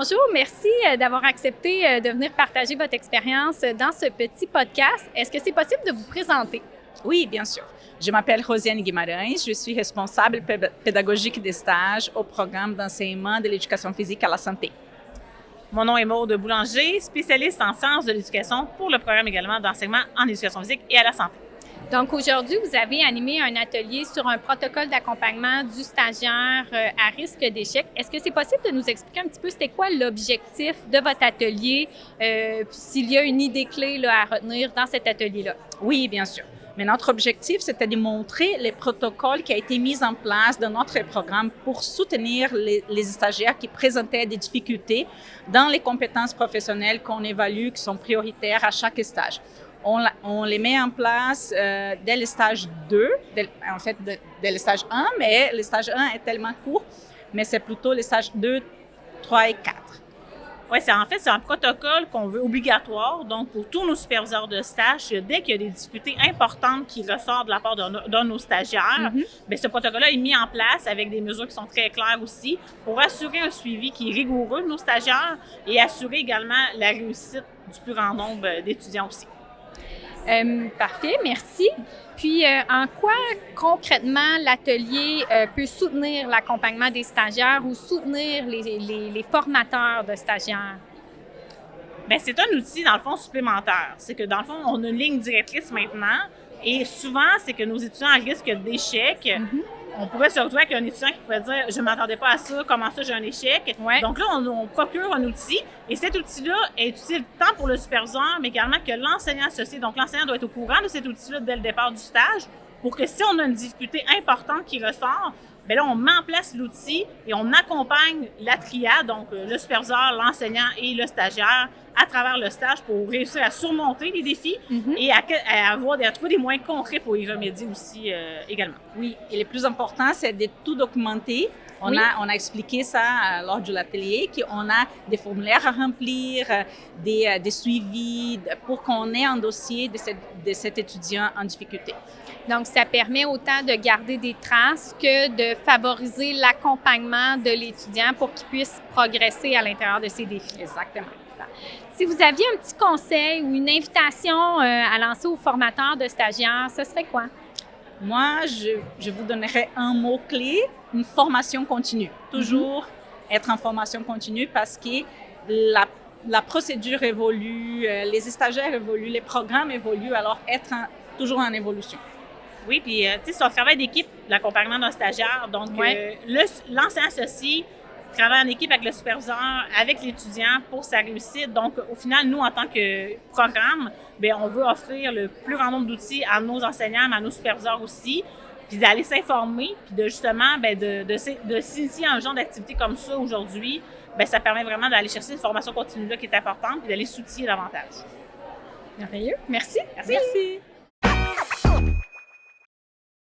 bonjour. Merci d'avoir accepté de venir partager votre expérience dans ce petit podcast. Est-ce que c'est possible de vous présenter? Oui, bien sûr. Je m'appelle Rosiane Guimarães, je suis responsable pédagogique des stages au programme d'enseignement de l'éducation physique à la santé. Mon nom est Maude Boulanger, spécialiste en sciences de l'éducation pour le programme également d'enseignement en éducation physique et à la santé. Donc aujourd'hui, vous avez animé un atelier sur un protocole d'accompagnement du stagiaire à risque d'échec. Est-ce que c'est possible de nous expliquer un petit peu c'était quoi l'objectif de votre atelier, s'il y a une idée clé là, à retenir dans cet atelier-là? Oui, bien sûr. Mais notre objectif, c'était de montrer les protocoles qui ont été mis en place dans notre programme pour soutenir les stagiaires qui présentaient des difficultés dans les compétences professionnelles qu'on évalue, qui sont prioritaires à chaque stage. On les met en place dès le stage 2, dès le stage 1, mais le stage 1 est tellement court, mais c'est plutôt les stages 2, 3 et 4. Oui, c'est un protocole qu'on veut obligatoire. Donc, pour tous nos superviseurs de stage, dès qu'il y a des difficultés importantes qui ressortent de la part d'un de nos stagiaires, bien, ce protocole-là est mis en place avec des mesures qui sont très claires aussi pour assurer un suivi qui est rigoureux de nos stagiaires et assurer également la réussite du plus grand nombre d'étudiants aussi. Parfait, merci. Puis, en quoi concrètement l'atelier peut soutenir l'accompagnement des stagiaires ou soutenir les formateurs de stagiaires? Bien, c'est un outil, dans le fond, supplémentaire. C'est que, dans le fond, on a une ligne directrice maintenant et souvent, c'est que nos étudiants à risque d'échec, on pourrait se retrouver avec un étudiant qui pourrait dire « je ne m'attendais pas à ça, comment ça j'ai un échec ». Donc là, on procure un outil et cet outil-là est utile tant pour le superviseur, mais également que l'enseignant associé. Donc l'enseignant doit être au courant de cet outil-là dès le départ du stage pour que si on a une difficulté importante qui ressort, bien là, on met en place l'outil et on accompagne la triade, donc le superviseur, l'enseignant et le stagiaire, à travers le stage pour réussir à surmonter les défis et à trouver des moyens concrets pour y remédier aussi également. Oui, et le plus important, c'est de tout documenter. On a expliqué ça lors de l'atelier, qu'on a des formulaires à remplir, des suivis pour qu'on ait un dossier de cet étudiant en difficulté. Donc, ça permet autant de garder des traces que de favoriser l'accompagnement de l'étudiant pour qu'il puisse progresser à l'intérieur de ses défis. Exactement. Si vous aviez un petit conseil ou une invitation à lancer aux formateurs de stagiaires, ce serait quoi? Moi, je vous donnerais un mot-clé, une formation continue. Toujours être en formation continue parce que la procédure évolue, les stagiaires évoluent, les programmes évoluent, alors être toujours en évolution. Oui, puis tu sais, c'est un travail d'équipe, l'accompagnement d'un stagiaire. Donc, l'enseignant associé travaille en équipe avec le superviseur, avec l'étudiant pour sa réussite. Donc, au final, nous, en tant que programme, bien, on veut offrir le plus grand nombre d'outils à nos enseignants, mais à nos superviseurs aussi, puis d'aller s'informer, puis de justement, bien, de s'initier à un genre d'activité comme ça aujourd'hui, bien, ça permet vraiment d'aller chercher cette formation continue-là qui est importante, puis d'aller s'outiller davantage. Merveilleux. Merci. Merci.